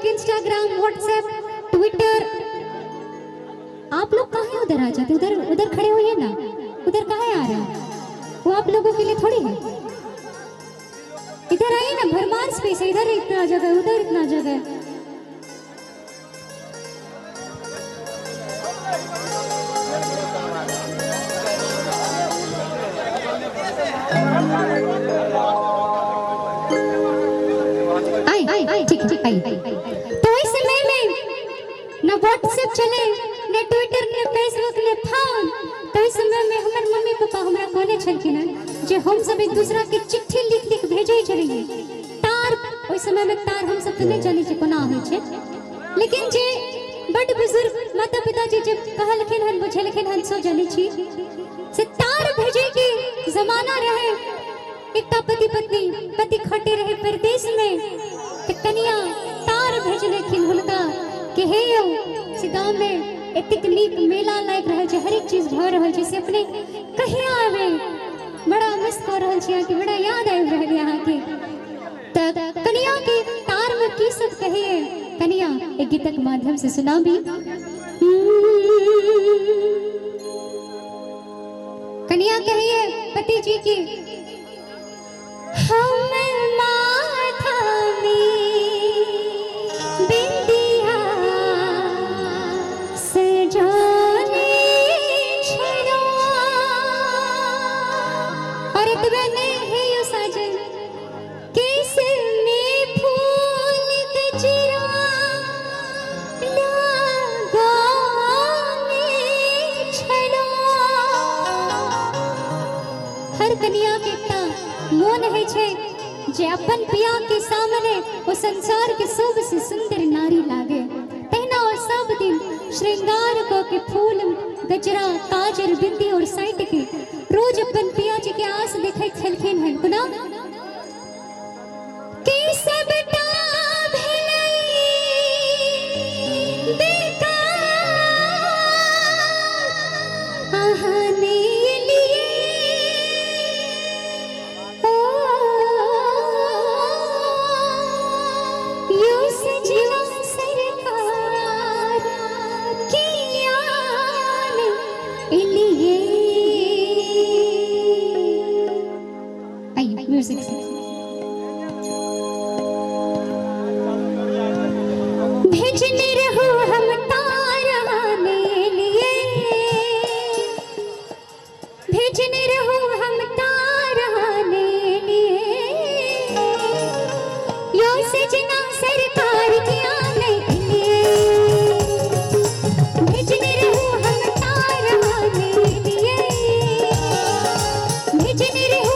Facebook, Instagram, WhatsApp, Twitter. आप लोग कहाँ उधर आ जाते, उधर उधर खड़े होइए ना, उधर कहाँ आ रहे हैं, वो आप लोगों के लिए थोड़ी है। इधर आइए ना, भरमार स्पेस है, इधर इतना जगह, उधर इतना जगह। तो इस समय में न व्हाट्सएप चले, न ट्विटर, न फेसबुक, न फोन। तो इस समय में हमारे मम्मी पापा हमरा कहने छलखिन जे हम सब एक दूसरा के चिट्ठी लिख लिख भेजे छलिए। तार ओइ समय में तार हम सब तो नहीं जानी जे कोना होइ छै, लेकिन जे बड़ बुजुर्ग माता पिता जी जब कहलखिन हन बुझलखिन हन सो जानी छी से तार भेजे के जमाना रहे। एकटा पति पत्नी, पति खटे रहे परदेश में, तो कनिया तार भेजलखिन हुनका कि हे यौ से गाँव में एतेक नीक मेला लाग रहल छै, हर एक चीज भ रहल छै, से अपने कहिया आवे, बड़ा मिस कर रहल छी, कि बड़ा याद आबि रहल यहाँ के। त कनिया के तार में की सब कहिए, कनिया एक गीतक माध्यम से सुना भी। कनिया कहिए पति जी की, हम माथा में बिंदिया सजाने छलो, और इतने है यो साजन किस में फूल गजरा लगाने छलो। हर कनिया के मोन है छे जे अपन पिया के सामने वो संसार के सबसे सुंदर नारी लागे। तहना और सब दिन श्रृंगार को के फूल गजरा काजल बिंदी और साइट के रोज अपन पिया जी के आस देखे छलखिन हन कुना के सबटा भलाई बेकार आहाने म्यूजिक से भेजने रहो हम ताराने लिए, भेजने रहो हम ताराने लिए, यो सजना सरकार की आने लिए, भेजने रहो हम ताराने लिए, भेजने रहो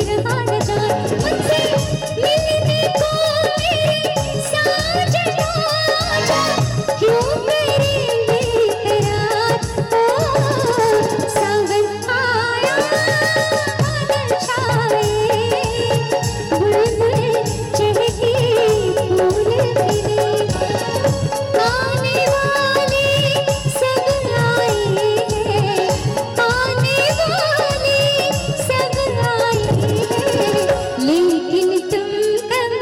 रहा न जाए मुझसे मिलने को मेरे साजना आजा क्यों मेरे बेकरार सावन आया बादल छाए बुलबुल चहकी फूल खिले आने वाले सब आए हैं आने वाले सब आए हैं लेकिन तुम कब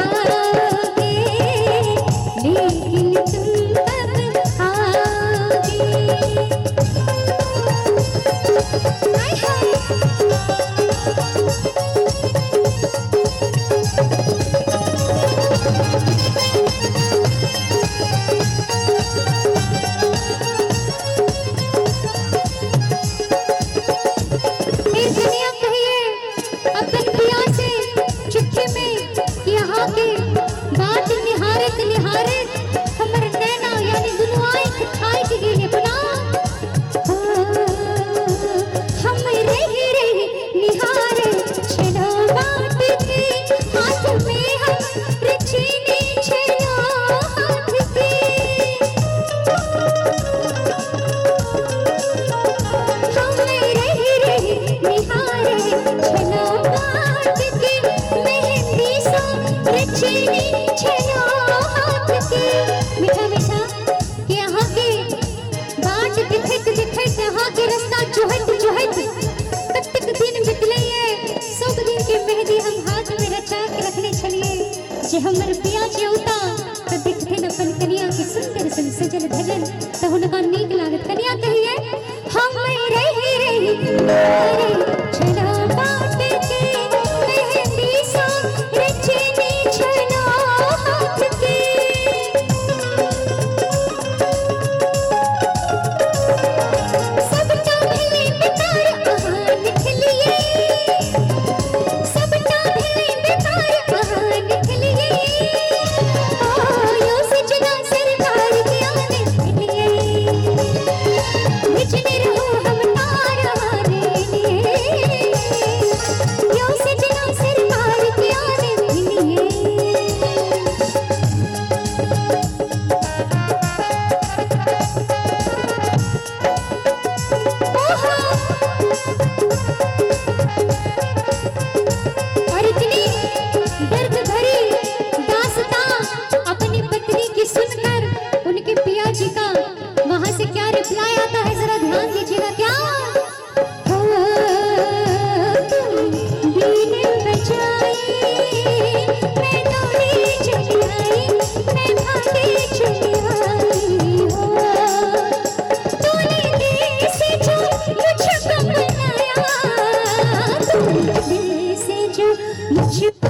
आओगे लेकिन तुम कब आओगे हाय हाय फिर दुनिया कहिए अपन पिया से चिट्ठी में यहाँ के बात निहारत निहारत हमर नैना यानी दुनू आँख खाए के गेले बना हम रही रही निहारे छलो बात के हाथ में हम रचीने छलो हाथ के हम रही रही निहारे छलो बात के मेहंदी सो रचीने छलो हाथ के मीठा मीठा के यहाँ के बाट दिखत दिखत यहाँ के रास्ता जोहत जोहत तब तक दिन बितले है सब दिन के मेहंदी हम हाथ में रचा के रखने छलिए जे हमर पिया जे उता त देखते न अपन कनिया के सुंदर सन सजल धजल त हुनका नीक लागत कनिया कहिए हम रही रही नारे चलो बाट के मेहंदी सो रचनी चलो हाथ के सबटा भले बेकार आहान खिलिए सबटा भले बेकार आहान खिलिए यो सजना सरकार के आने खिलिए बिजने रहो हम ताराने लिए यो सजना सरकार के आने खिलिए और इतनी दर्द भरी दास्तां अपनी पत्नी की सुनकर उनके पिया जी का वहां से क्या रिप्लाई आता है जरा ध्यान दीजिएगा क्या हो तुम बीन बजाई मैं दौड़ी चली आई मैं भागी चली आई हो तूने दिल से जो मुझको बनाया तूने दिल से जो मुझको